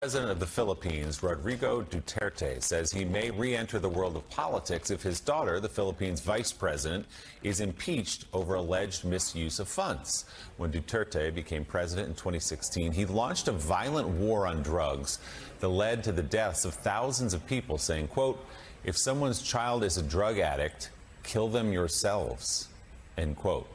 President of the Philippines, Rodrigo Duterte, says he may re-enter the world of politics if his daughter, the Philippines' vice president, is impeached over alleged misuse of funds. When Duterte became president in 2016, he launched a violent war on drugs that led to the deaths of thousands of people, saying, quote, "If someone's child is a drug addict, kill them yourselves," end quote.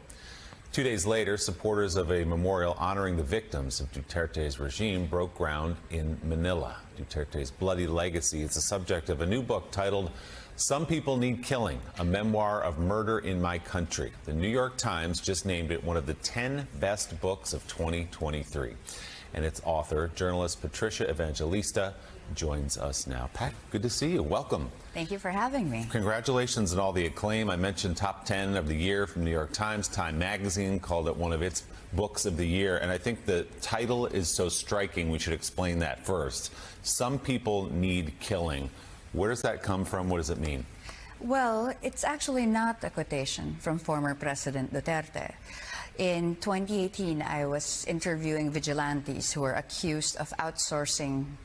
2 days later, supporters of a memorial honoring the victims of Duterte's regime broke ground in Manila. Duterte's bloody legacy is the subject of a new book titled Some People Need Killing, a memoir of murder in my country. The New York Times just named it one of the 10 best books of 2023. And its author, journalist Patricia Evangelista, joins us now. Pat, good to see you. Welcome. Thank you for having me. Congratulations on all the acclaim. I mentioned top 10 of the year from New York Times. Time Magazine called it one of its books of the year. And I think the title is so striking, we should explain that first. Some People Need Killing. Where does that come from? What does it mean? Well, it's actually not a quotation from former President Duterte. In 2018, I was interviewing vigilantes who were accused of outsourcing.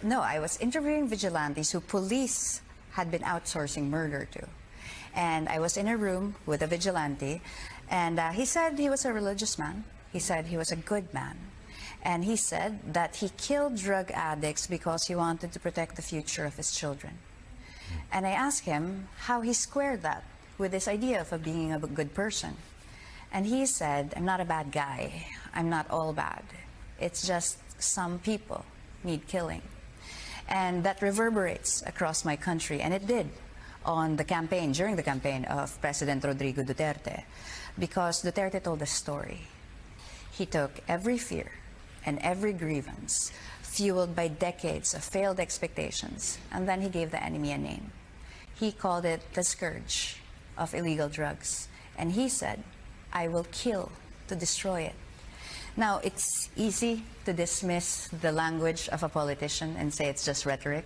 No, I was interviewing vigilantes who police had been outsourcing murder to. And I was in a room with a vigilante, and he said he was a religious man. He said he was a good man. And he said that he killed drug addicts because he wanted to protect the future of his children. And I asked him how he squared that with this idea of being a good person. And he said, "I'm not a bad guy. I'm not all bad. It's just some people need killing." And that reverberates across my country, and it did on the campaign, during the campaign of President Rodrigo Duterte, because Duterte told a story. He took every fear and every grievance, fueled by decades of failed expectations, and then he gave the enemy a name. He called it the scourge of illegal drugs, and he said, "I will kill to destroy it." Now, it's easy to dismiss the language of a politician and say it's just rhetoric,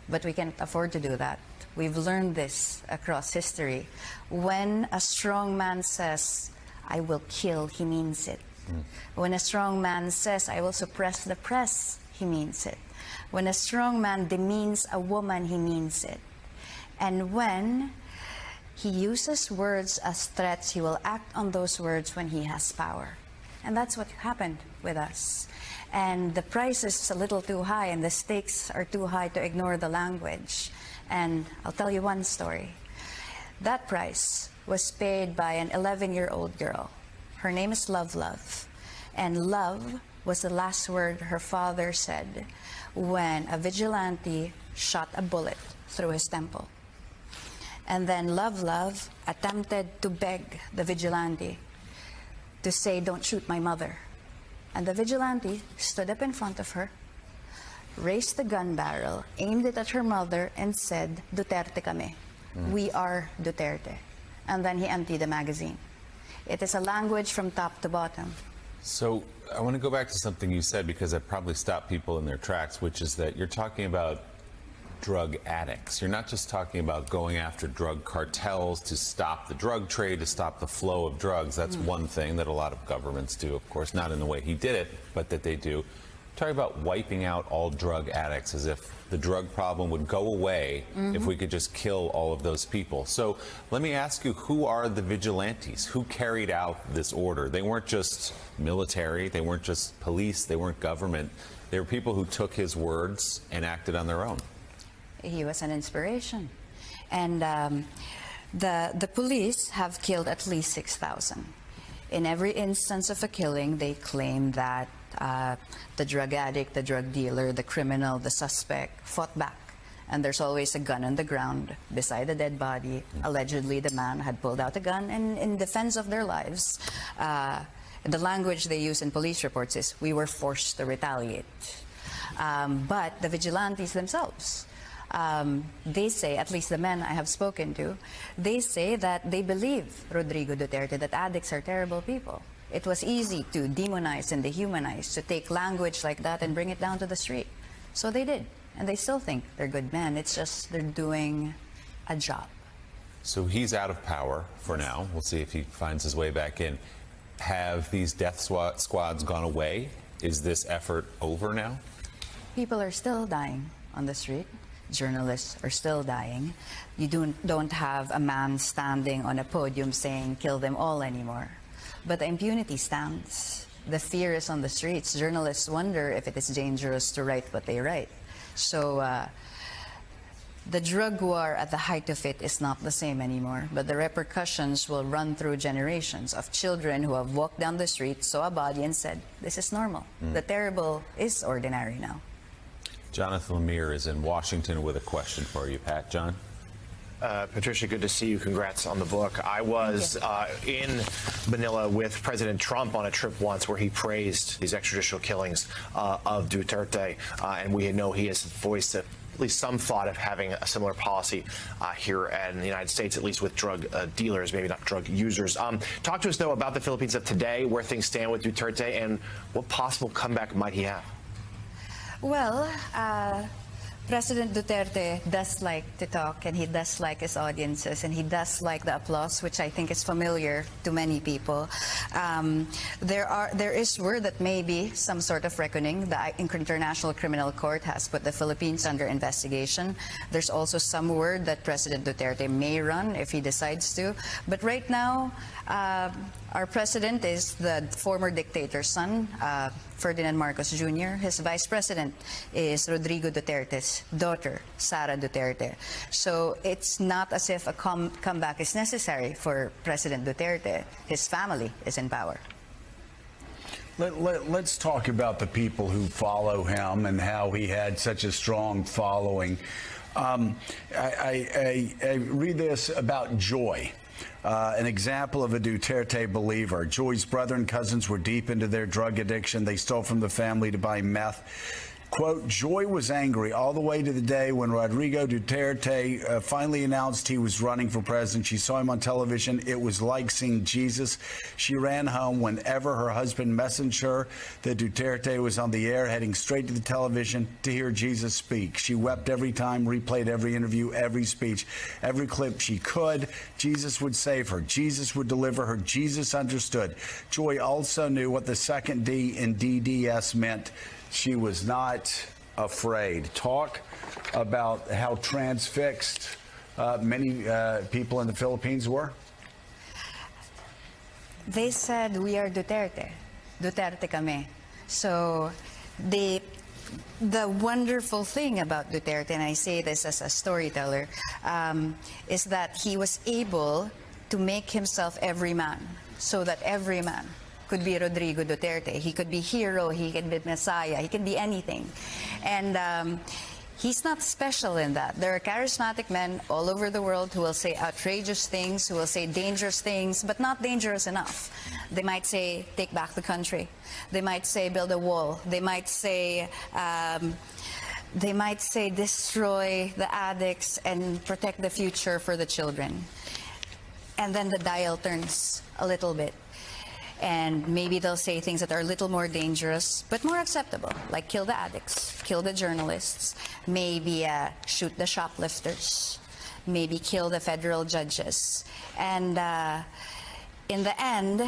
but we can't afford to do that. We've learned this across history. When a strong man says, "I will kill," he means it. When a strong man says, "I will suppress the press," he means it. When a strong man demeans a woman, he means it. And when he uses words as threats, he will act on those words when he has power. And that's what happened with us. And the price is a little too high, and the stakes are too high to ignore the language. And I'll tell you one story. That price was paid by an 11-year-old girl. Her name is Love Love. And love was the last word her father said when a vigilante shot a bullet through his temple. And then Love Love attempted to beg the vigilante to say, "Don't shoot my mother." And the vigilante stood up in front of her, raised the gun barrel, aimed it at her mother, and said, "Duterte kami. We are Duterte." And then he emptied the magazine. It is a language from top to bottom. So I want to go back to something you said, because I probably stopped people in their tracks, which is that you're talking about drug addicts. You're not just talking about going after drug cartels to stop the drug trade, to stop the flow of drugs. That's one thing that a lot of governments do, of course, not in the way he did it, but that they do. You're talking about wiping out all drug addicts, as if the drug problem would go away if we could just kill all of those people. So let me ask you, who are the vigilantes? Who carried out this order? They weren't just military, they weren't just police, they weren't government. They were people who took his words and acted on their own. He was an inspiration. And the police have killed at least 6,000. In every instance of a killing, they claim that the drug addict, the drug dealer, the criminal, the suspect fought back. And there's always a gun on the ground beside the dead body. Allegedly, the man had pulled out a gun, and in defense of their lives, the language they use in police reports is, "We were forced to retaliate." But the vigilantes themselves, they say, at least the men I have spoken to, they say that they believe Rodrigo Duterte, that addicts are terrible people. It was easy to demonize and dehumanize, to take language like that and bring it down to the street. So they did, and they still think they're good men. It's just they're doing a job. So he's out of power for now. We'll see if he finds his way back in. Have these death squads gone away? Is this effort over now? people are still dying on the street. Journalists are still dying. You don't have a man standing on a podium saying, kill them all anymore. But the impunity stands. The fear is on the streets. Journalists wonder if it is dangerous to write what they write. So the drug war at the height of it is not the same anymore, but the repercussions will run through generations of children who have walked down the street, saw a body and said, this is normal. The terrible is ordinary now. Jonathan Lemire is in Washington with a question for you, Pat. John? Patricia, good to see you. Congrats on the book. I was in Manila with President Trump on a trip once where he praised these extrajudicial killings of Duterte, and we know he has voiced at least some thought of having a similar policy here in the United States, at least with drug dealers, maybe not drug users. Talk to us, though, about the Philippines of today, where things stand with Duterte, and what possible comeback might he have? Well, President Duterte does like to talk, and he does like his audiences, and he does like the applause, which I think is familiar to many people. There is word that maybe some sort of reckoning. The International Criminal Court has put the Philippines under investigation. There's also some word that President Duterte may run if he decides to. But right now, our president is the former dictator's son, Ferdinand Marcos Jr. His vice president is Rodrigo Duterte's daughter, Sara Duterte. So it's not as if a comeback is necessary for President Duterte. His family is in power. Let's talk about the people who follow him and how he had such a strong following. I read this about Joy. An example of a Duterte believer. Joy's brother and cousins were deep into their drug addiction. They stole from the family to buy meth. Quote, Joy was angry all the way to the day when Rodrigo Duterte finally announced he was running for president. She saw him on television. It was like seeing Jesus. She ran home whenever her husband messaged her that Duterte was on the air, heading straight to the television to hear Jesus speak. She wept every time, replayed every interview, every speech, every clip she could. Jesus would save her. Jesus would deliver her. Jesus understood. Joy also knew what the second D in DDS meant. She was not afraid. Talk about how transfixed many people in the Philippines were. They said, we are Duterte. Duterte kami. So the wonderful thing about Duterte, and I say this as a storyteller, is that he was able to make himself every man, so that every man could be Rodrigo Duterte. He could be hero, he could be Messiah, he can be anything. And he's not special in that. There are charismatic men all over the world who will say outrageous things, who will say dangerous things, but not dangerous enough. They might say, take back the country. They might say, build a wall. They might say, destroy the addicts and protect the future for the children. And then the dial turns a little bit. And maybe they'll say things that are a little more dangerous, but more acceptable, like kill the addicts, kill the journalists, maybe shoot the shoplifters, maybe kill the federal judges. And in the end,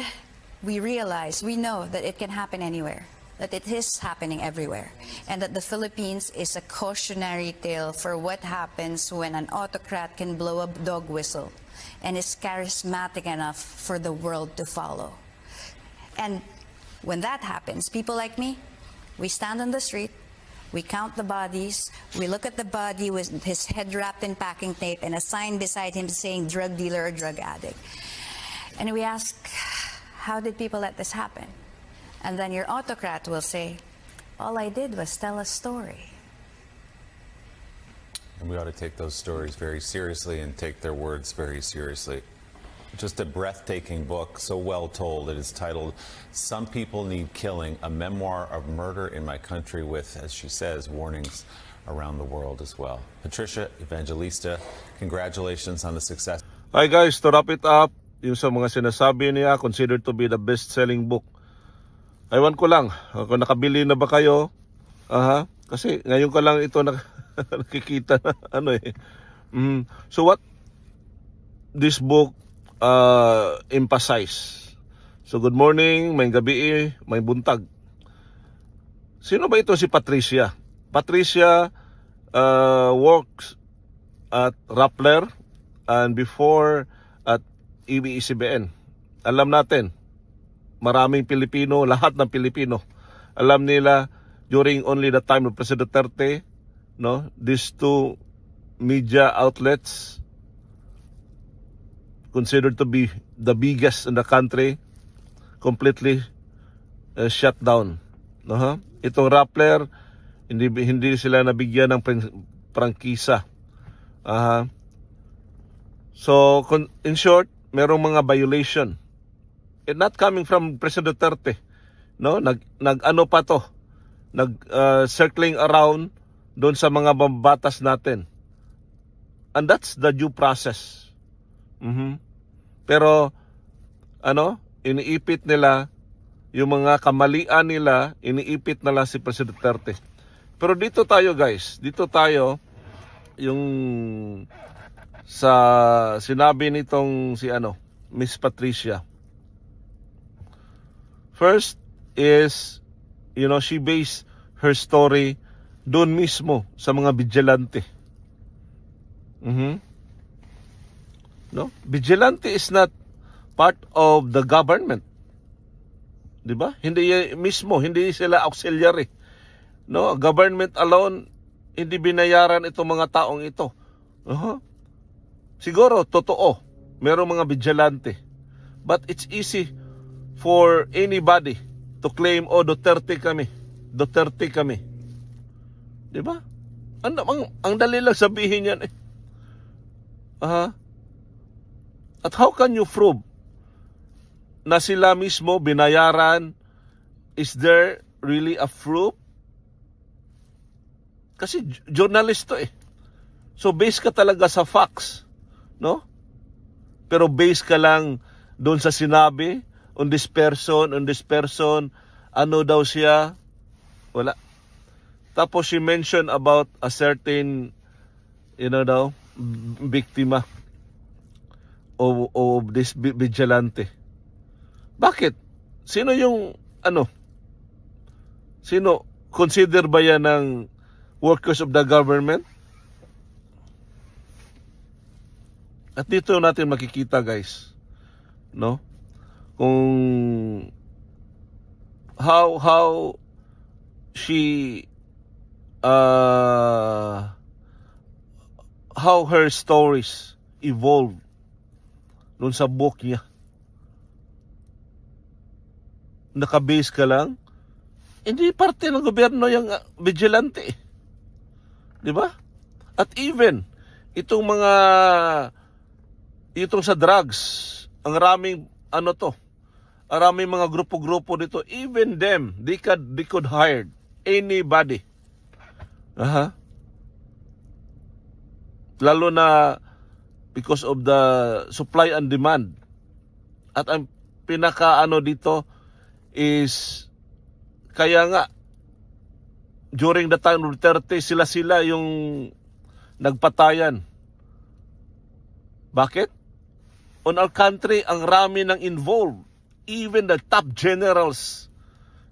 we realize, we know that it can happen anywhere, that it is happening everywhere, and that the Philippines is a cautionary tale for what happens when an autocrat can blow a dog whistle and is charismatic enough for the world to follow. And when that happens, people like me, we stand on the street, we count the bodies, we look at the body with his head wrapped in packing tape and a sign beside him saying drug dealer or drug addict. And we ask, how did people let this happen? And then your autocrat will say, all I did was tell a story. And we ought to take those stories very seriously and take their words very seriously. Just a breathtaking book, so well told. It is titled Some People Need Killing, a memoir of murder in my country with, as she says, warnings around the world as well. Patricia Evangelista, congratulations on the success. Hi guys, to wrap it up, yung sa mga sinasabi niya, considered to be the best-selling book. Aywan ko lang, kung nakabili na ba kayo? Kasi ngayon ko lang ito nakikita na ano eh. So what this book emphasize. So good morning, may gabi, may buntag. Sino ba ito si Patricia? Patricia works at Rappler and before at ABS-CBN. Alam natin, maraming Pilipino, lahat ng Pilipino, alam nila during only the time of President Duterte, no, these two media outlets considered to be the biggest in the country completely shut down. Itong Rappler, hindi sila nabigyan ng prangkisa. So, in short, merong mga violation. And not coming from President Duterte. No? Nag-ano pa to? Circling around doon sa mga batas natin. And that's the due process. Pero, iniipit nila, yung mga kamalian nila, iniipit nila si President Duterte. Pero dito tayo guys, yung sa sinabi nitong si Miss Patricia. First is, she based her story doon mismo sa mga vigilante. No? Vigilante is not part of the government. 'Di ba? Hindi sila auxiliary. No, government alone hindi binayaran itong mga taong ito. Siguro totoo, merong mga vigilante. But it's easy for anybody to claim, Duterte kami. 'Di ba? Ang dali lang sabihin yan eh. At how can you prove na sila mismo binayaran? Is there really a proof? Kasi journalist to eh. So base ka talaga sa facts, no? Pero base ka lang doon sa sinabi, on this person, ano daw siya? Wala. Tapos she mentioned about a certain, biktima of this vigilante. Bakit? Sino yung, Sino? Consider ba yan ng workers of the government? At dito natin makikita guys, no? Kung how she how her stories evolve dun sa book niya. Nakabase ka lang, hindi parte ng gobyerno yung vigilante eh. 'Di ba? At even itong sa drugs, ang raming maraming mga grupo-grupo dito, even them, they could hire anybody. Lalo na because of the supply and demand. At ang pinaka dito is, kaya nga during the time of Duterte, sila yung nagpatayan. Bakit? On our country, ang rami ng involved. Even the top generals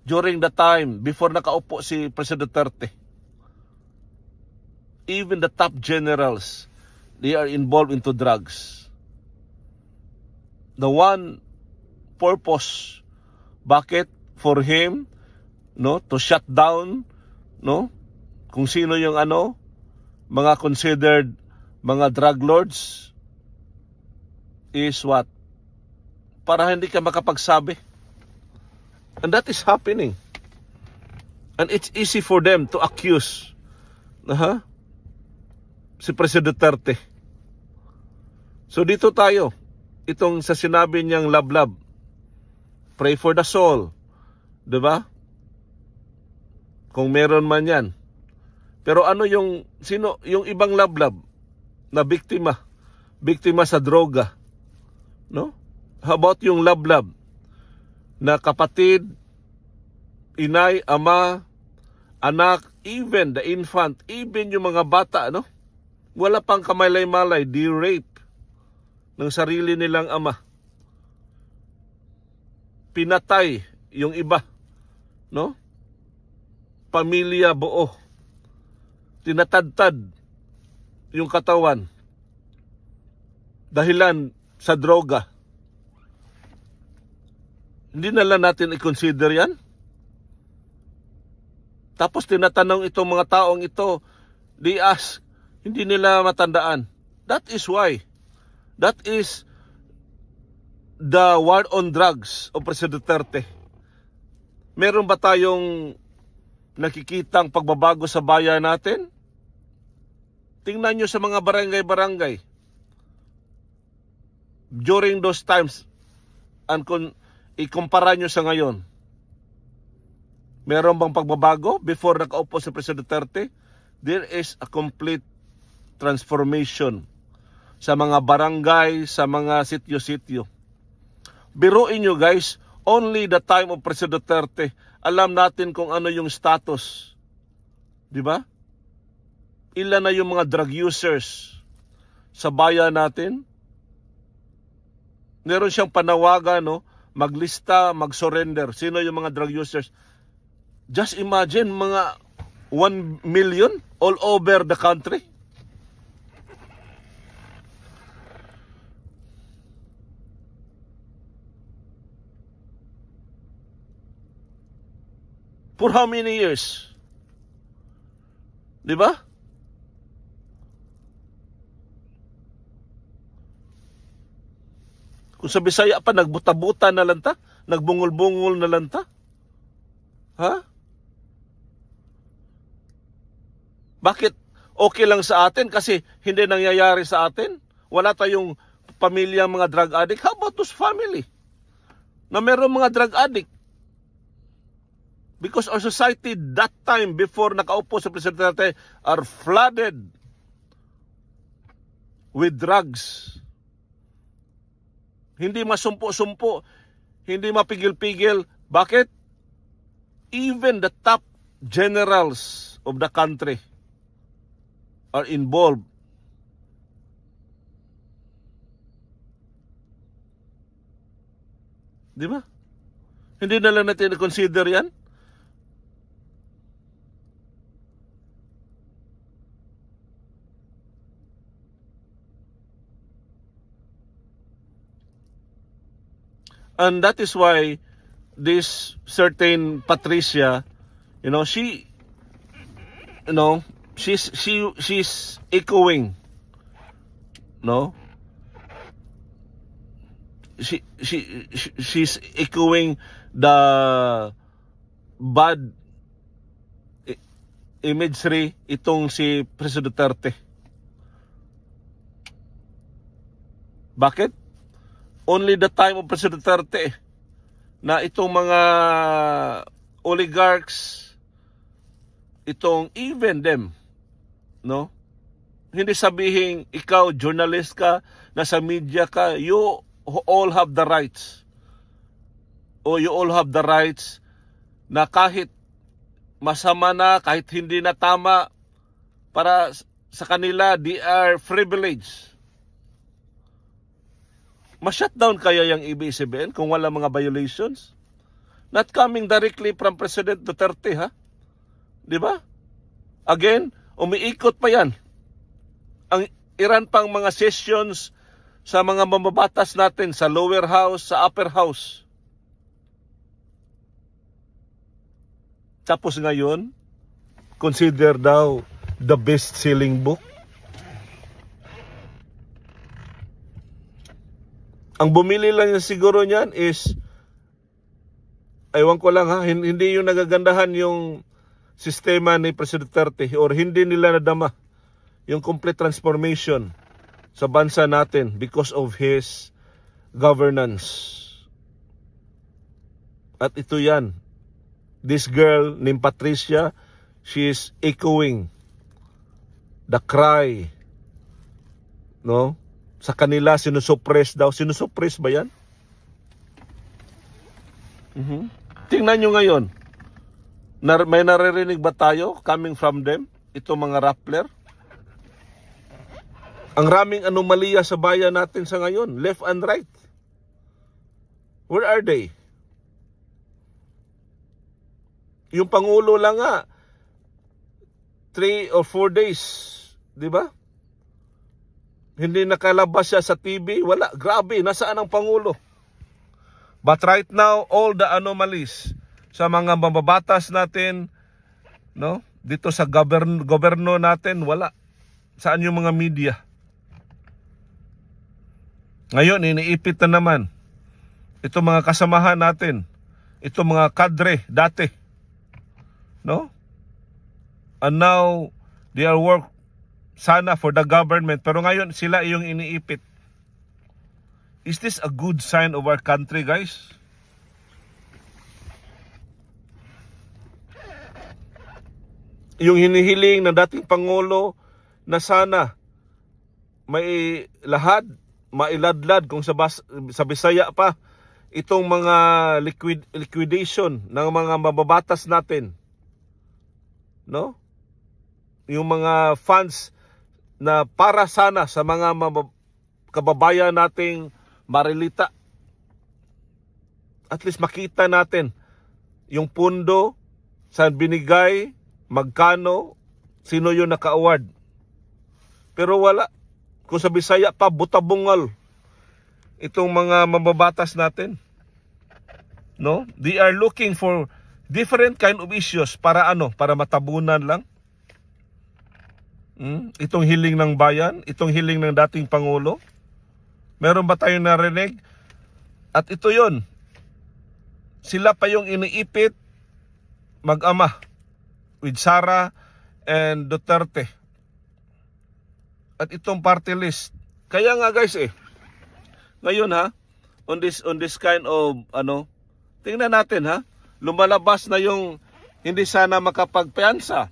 during the time before nakaupo si President Duterte. Even the top generals, they are involved into drugs. The one purpose, bakit? For him, to shut down, kung sino yung mga considered mga drug lords, is what? Para hindi ka makapagsabi. And that is happening. And it's easy for them to accuse si President Duterte. So dito tayo, itong sa sinabi niyang love, pray for the soul. 'Di ba? Kung meron man yan. Pero sino yung ibang love na biktima sa droga, no? How about yung love na kapatid, inay, ama, anak, even the infant, even yung mga bata, wala pang kamalay-malay, di-rape ng sarili nilang ama. Pinatay yung iba, pamilya buo. tinatadtad yung katawan dahilan sa droga. Hindi na lang natin i-consider yan. Tapos tinatanong itong mga taong ito, they ask, hindi nila matandaan. That is why. That is the war on drugs of President Duterte. Meron ba tayong nakikitang pagbabago sa bayan natin? Tingnan nyo sa mga barangay-barangay. During those times, ikumpara nyo sa ngayon, meron bang pagbabago before nakaupo si President Duterte? There is a complete transformation sa mga barangay, sa mga sityo-sityo. Biruin nyo guys, only the time of President Duterte, alam natin kung ano yung status. Di ba? Ilan na yung mga drug users sa bayan natin? Meron siyang panawagan, no? Maglista, mag-surrender. Sino yung mga drug users? Just imagine, mga 1 million all over the country. For how many years? Di ba? Kung sa Bisaya pa, nagbuta-buta na lang ta? Nagbungol-bungol na lang ta? Ha? Bakit okay lang sa atin kasi hindi nangyayari sa atin? Wala tayong pamilya mga drug addict? How about those family na meron mga drug addict? Because our society that time before nakaupo sa President Duterte are flooded with drugs. Hindi masumpo-sumpo, hindi mapigil-pigil. Bakit? Even the top generals of the country are involved. Di ba? Hindi na lang natin i-consider yan? And that is why this certain Patricia, she's echoing, she's echoing the bad imagery itong si President Duterte. Bakit? Only the time of President Duterte na itong mga oligarchs, itong even them, hindi sabihin ikaw journalist ka, nasa media ka, you all have the rights. O you all have the rights na kahit masama na, kahit hindi na tama, para sa kanila, they are privileged. Ma-shutdown kaya yung ABS-CBN kung wala mga violations? Not coming directly from President Duterte, ha? Di ba? Again, umiikot pa yan. Ang iran pang mga sessions sa mga mamabatas natin sa lower house, sa upper house. Tapos ngayon, consider daw the best-selling book. Ang bumili lang yung siguro niyan is, ewan ko lang ha, hindi yung nagagandahan yung sistema ni President Duterte or hindi nila nadama yung complete transformation sa bansa natin because of his governance. At ito yan. This girl named Patricia, she is echoing the cry, sa kanila, sinusuppress daw. Sinusuppress ba yan? Tingnan nyo ngayon. May naririnig ba tayo coming from them? Ito mga Rappler? Ang raming anomalya sa bayan natin sa ngayon. Left and right. Where are they? Yung Pangulo lang nga, 3 or 4 days, di ba? Hindi nakalabas siya sa TV, wala, grabe, nasaan ang Pangulo? But right now, all the anomalies sa mga mababatas natin, no? Dito sa goberno natin, wala. Saan yung mga media? Ngayon, iniipit na naman. Ito mga kasamahan natin. Ito mga kadre dati. No? And now, they are work sana for the government. Pero ngayon, sila yung iniipit. Is this a good sign of our country, guys? Yung hinihiling ng dating Pangulo na sana may lahad, mailadlad kung sa Bisaya pa, itong mga liquidation ng mga mababatas natin. No? Yung mga funds na para sana sa mga kababayan nating marilita. At least makita natin yung pundo saan binigay, magkano, sino yung naka-award. Pero wala. Kung sa Bisaya pa, butabungal itong mga mababatas natin. No? They are looking for different kind of issues para ano? Para matabunan lang. Itong hiling ng bayan, itong hiling ng dating Pangulo. Meron ba tayong narinig? At ito yon. Sila pa yung iniipit mag-ama with Sara and Duterte. At itong party list. Kaya nga guys ngayon on this kind of tingnan natin lumalabas na yung hindi sana makapagpiansa,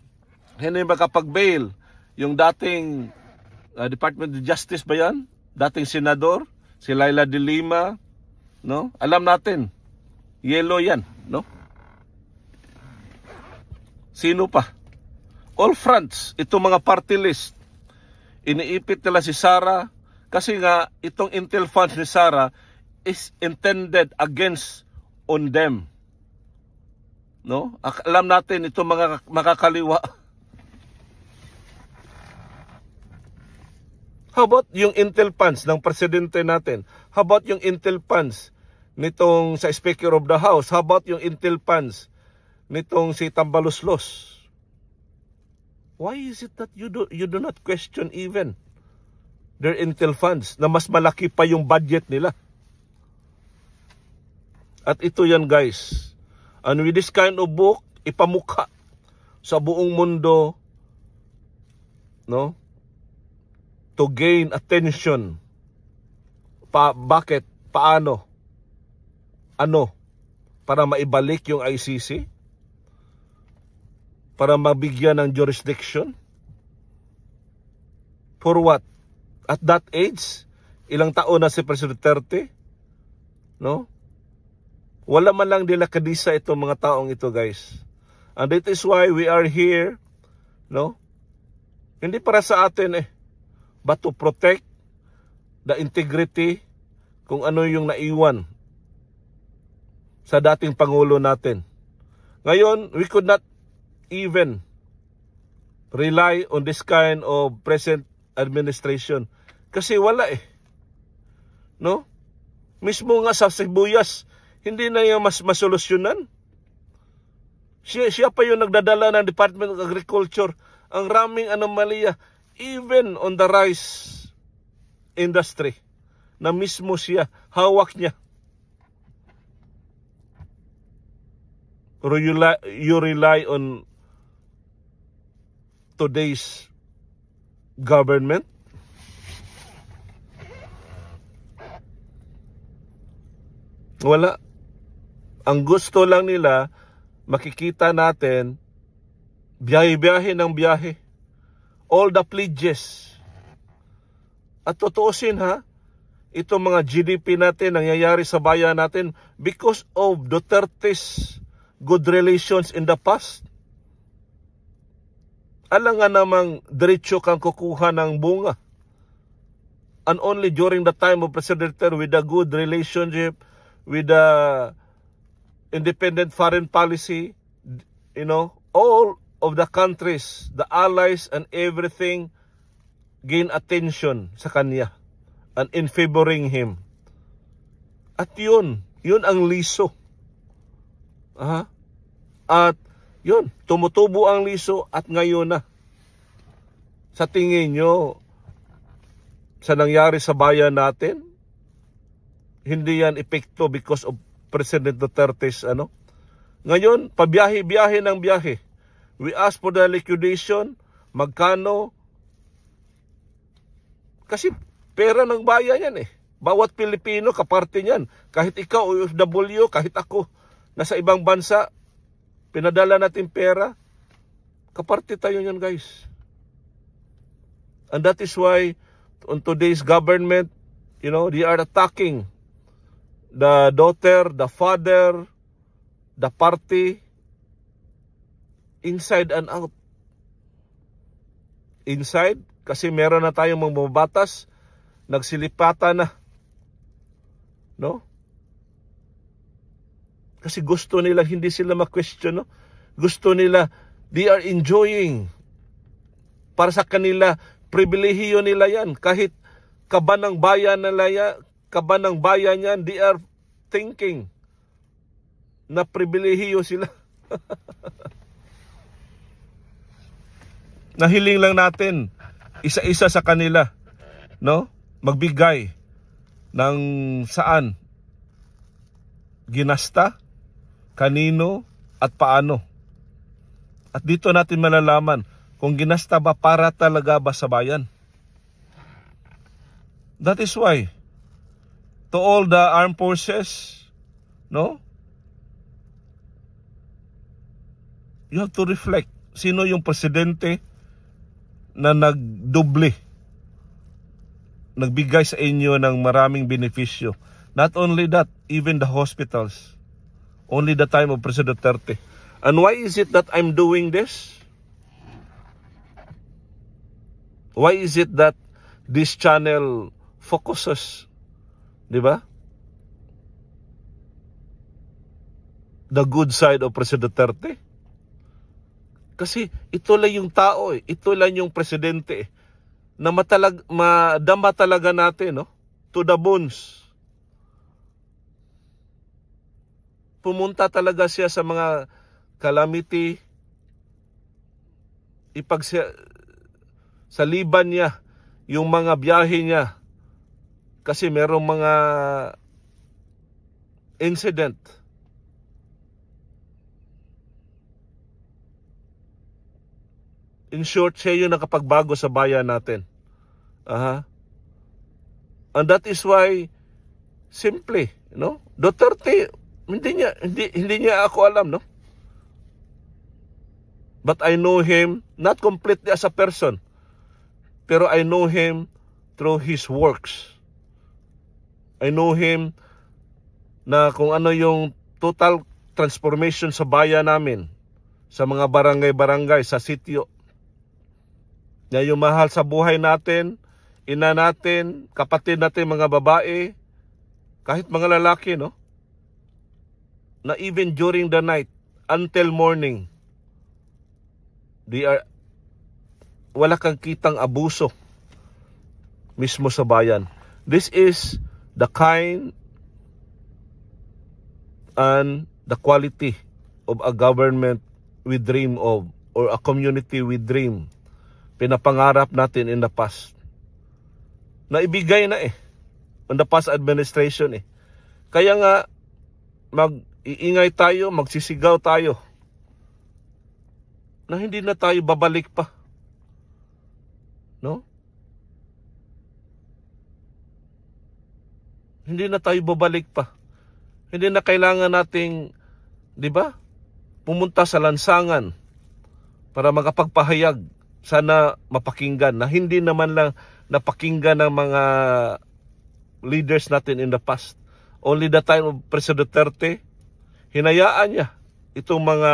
hindi makapag-bail yung dating Department of Justice ba yan? Dating senador, si Laila de Lima, no? Alam natin, yellow yan, no? Sino pa? All fronts, itong mga party list. Iniipit nila si Sara kasi nga itong intel funds ni Sara is intended against on them. No? Alam natin itong mga makakaliwa. How about yung intel funds ng presidente natin? How about yung intel funds nitong sa Speaker of the House? How about yung intel funds nitong si Tambaluslos? Why is it that you do not question even their intel funds na mas malaki pa yung budget nila? At ito yan guys. And with this kind of book, ipamukha sa buong mundo, no? To gain attention. Bakit? Paano? Ano? Para maibalik yung ICC? Para mabigyan ng jurisdiction? For what? At that age, ilang taon na si President Duterte? No? Wala man lang nila kadisa itong mga taong ito, guys. And that is why we are here, no? Hindi para sa atin but to protect the integrity kung ano yung naiwan sa dating Pangulo natin. Ngayon, we could not even rely on this kind of present administration kasi wala no? Mismo nga sa Sibuyas hindi na yung masolusyonan. Siya pa yung nagdadala ng Department of Agriculture. Ang raming anomalya even on the rice industry na mismo siya hawak niya. You rely on today's government? Wala. Ang gusto lang nila, makikita natin, biyahe-biyahe ng biyahe. All the pledges. At tutuusin itong mga GDP natin, nangyayari sa bayan natin because of Duterte's good relations in the past. Alam nga namang diretso kang kukuha ng bunga. And only during the time of President Duterte with a good relationship, with the independent foreign policy, all of the countries, the allies and everything gain attention sa kanya and in favoring him. At yun ang liso. At yun, tumutubo ang liso at ngayon na. Sa tingin nyo, sa nangyari sa bayan natin, hindi yan epekto because of President Duterte's Ngayon, pabiyahe-biyahe ng biyahe. We ask for the liquidation, magkano? Kasi pera ng bayan yan eh. Bawat Pilipino, kaparte niyan. Kahit ikaw, OFW, kahit ako, nasa ibang bansa, pinadala natin pera, kaparte tayo yan, guys. And that is why, on today's government, they are attacking the daughter, the father, the party, inside and out. Inside, kasi meron na tayong mga batas, nagsilipatan na. No? Kasi gusto nila, hindi sila ma-question, no? Gusto nila, they are enjoying. Para sa kanila, pribilehiyo nila yan. Kahit kaba ng bayan yan, they are thinking na pribilehiyo sila. Nahiling lang natin, isa-isa sa kanila, no? Magbigay ng saan, ginasta, kanino, at paano. At dito natin malalaman kung ginasta ba para talaga ba sa bayan. That is why, to all the armed forces, no? You have to reflect, sino yung presidente na nagdoble, nagbigay sa inyo ng maraming benepisyo. Not only that, even the hospitals. Only the time of President Duterte. And why is it that I'm doing this? Why is it that this channel focuses, di ba? The good side of President Duterte. Kasi ito lang yung tao, ito lang yung presidente na madama talaga natin, no? To the bones. Pumunta talaga siya sa mga calamity, sa liban niya, yung mga biyahe niya, kasi merong mga incident. In short, siya yung nakapagbago sa bayan natin. And that is why, simply, no? Duterte, hindi niya ako alam, no? But I know him, not completely as a person, pero I know him through his works. I know him na kung ano yung total transformation sa bayan namin, sa mga barangay-barangay, sa sitio. Na yung mahal sa buhay natin, ina natin, kapatid natin, mga babae, kahit mga lalaki, no? Na even during the night, until morning, wala kang kitang abuso mismo sa bayan. This is the kind and the quality of a government we dream of, or a community we dream. Pinapangarap natin in the past. Naibigay na on the past administration Kaya nga, mag-iingay tayo, magsisigaw tayo, na hindi na tayo babalik pa. No? Hindi na tayo babalik pa. Hindi na kailangan nating, di ba, pumunta sa lansangan para makapagpahayag. Sana mapakinggan na hindi naman lang napakinggan ng mga leaders natin in the past. Only the time of President Duterte, hinayaan niya itong mga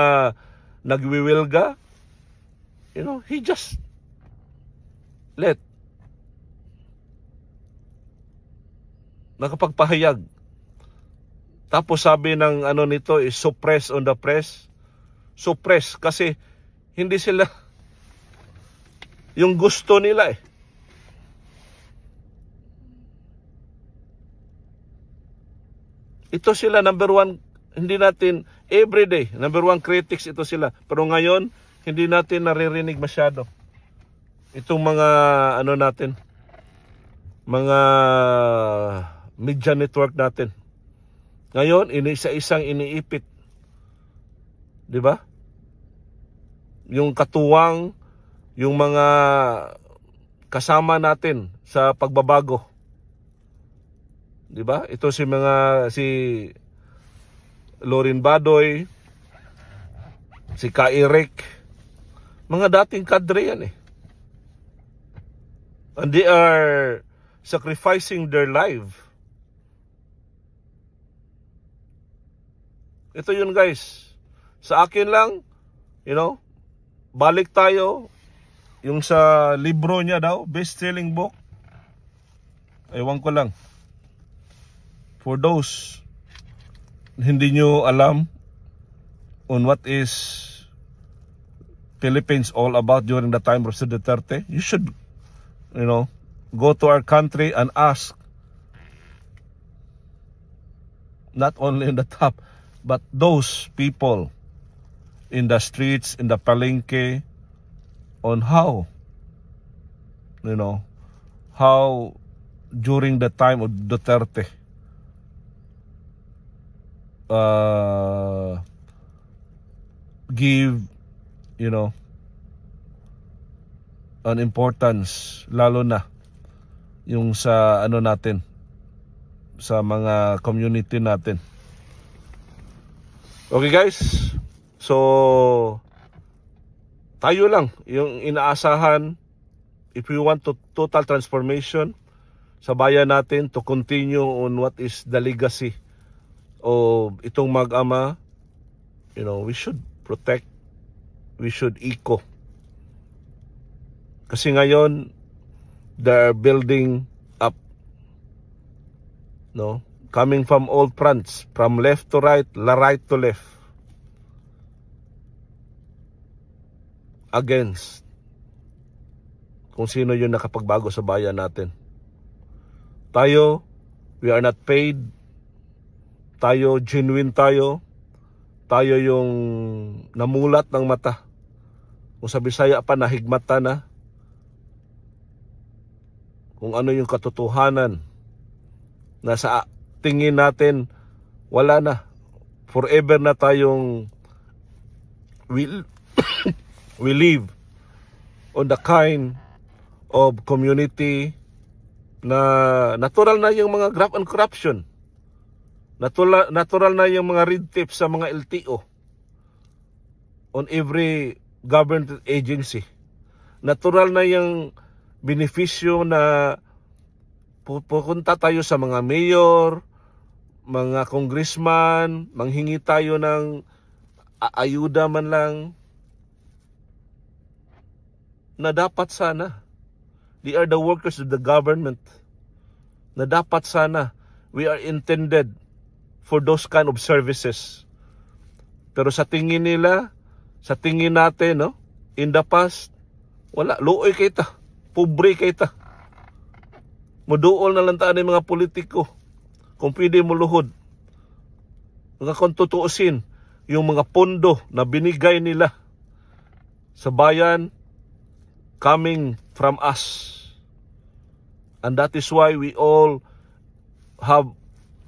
nagwiwilga. He just let. Nakapagpahayag. Tapos sabi ng nito is suppress on the press. Suppress kasi hindi sila yung gusto nila eh. Ito sila number one, hindi natin everyday, number one critics ito sila. Pero ngayon, hindi natin naririnig masyado. Itong mga ano natin, mga media network natin. Ngayon, isa-isang iniipit. 'Di ba? Yung katuwang, yung mga kasama natin sa pagbabago. 'Di ba? Ito si Lorin Badoy, si Eric, mga dating kadre yan eh. And they are sacrificing their life. Ito yun guys. Sa akin lang, balik tayo yung sa libro niya daw, best-selling book. Ewan ko lang. For those hindi nyo alam on what is Philippines all about during the time of Duterte, you should, go to our country and ask, not only in the top, but those people in the streets, in the palengke, on how during the time of Duterte, give, an importance, lalo na yung sa natin, sa mga community natin. Okay guys, so tayo lang yung inaasahan if we want total transformation sa bayan natin to continue on what is the legacy of itong mag-ama. We should protect, we should eco. Kasi ngayon they're building up, coming from all fronts, from left to right, right to left, against kung sino yung nakapagbago sa bayan natin. Tayo, we are not paid. Tayo, genuine tayo. Tayo yung namulat ng mata. Kung sa Bisaya pa, nahigmata na. Kung ano yung katotohanan na sa tingin natin, wala na. Forever na tayong we live on the kind of community na natural na yung mga graft and corruption. Natural na yung mga red tape sa mga LTO on every government agency. Natural na yung benepisyo na pupunta tayo sa mga mayor, mga congressman, manghingi tayo ng ayuda man lang, na dapat sana. They are the workers of the government. Na dapat sana we are intended for those kind of services. Pero sa tingin nila, sa tingin natin, in the past, wala, luoy kita, pobre kita. Muduol na lang taan ng mga politiko. Kung pwede mo luhod. Mga kung tutuusin, yung mga pondo na binigay nila sa bayan, coming from us. And that is why we all have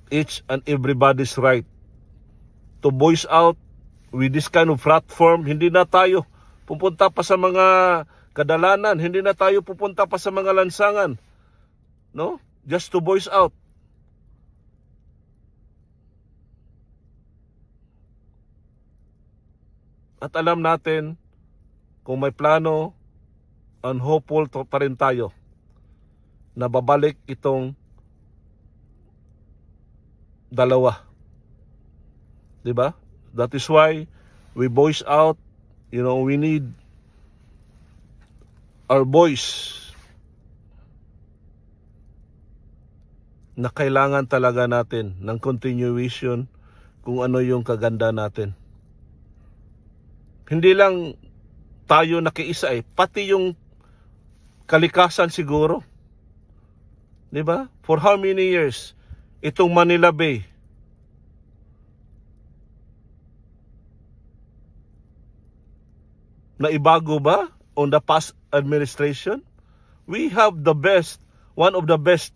each and everybody's right to voice out with this kind of platform. Hindi na tayo pupunta pa sa mga kadalanan. Hindi na tayo pupunta pa sa mga lansangan. Just to voice out. At alam natin, kung may plano, and hopeful pa rin tayo na babalik itong dalawa. Diba? That is why we voice out, we need our voice na kailangan talaga natin ng continuation kung ano yung kaganda natin. Hindi lang tayo nakiisa pati yung kalikasan siguro. 'Di ba? For how many years itong Manila Bay na ibago ba on the past administration? We have the best, one of the best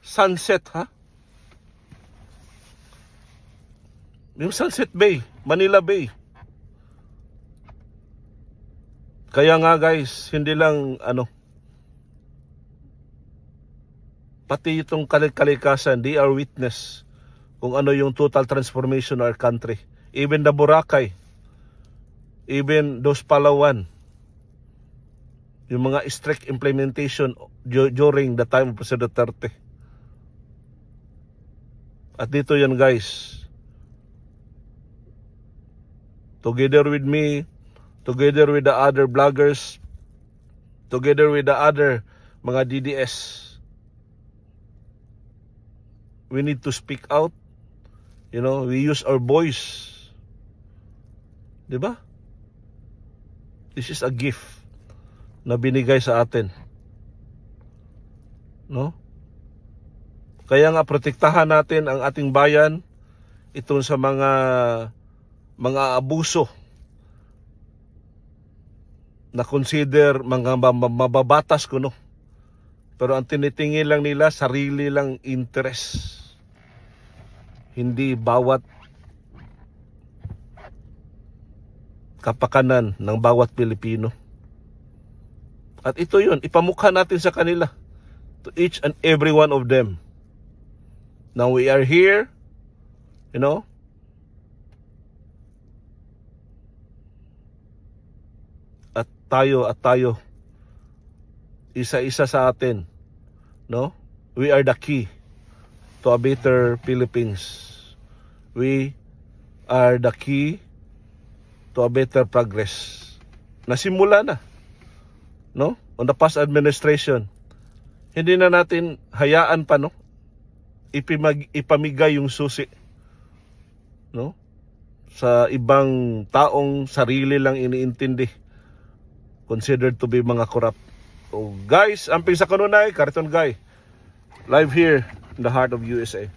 sunset, Yung Sunset Bay, Manila Bay. Kaya nga guys, hindi lang pati itong kalikasan, they are witness kung ano yung total transformation of our country. Even the Boracay, even those Palawan, yung mga strict implementation during the time of President Duterte. At dito yan guys, together with me, together with the other vloggers, together with the other mga DDS, we need to speak out. We use our voice. Diba? This is a gift na binigay sa atin. No? Kaya nga protektahan natin ang ating bayan itong sa mga abuso na consider mga mababatas kuno. Pero ang tinitingin lang nila sarili lang interest. Hindi bawat kapakanan ng bawat Pilipino. At ito yun, ipamukha natin sa kanila, to each and every one of them. Now we are here, at tayo, isa-isa sa atin, we are the key to a better Philippines. We are the key to a better progress. Nasimula na, on the past administration. Hindi na natin hayaan pa, ipamigay yung susi, sa ibang taong sarili lang iniintindi, considered to be mga corrupt. So guys, amping sa kanunay, Kariton Guy, live here in the heart of USA.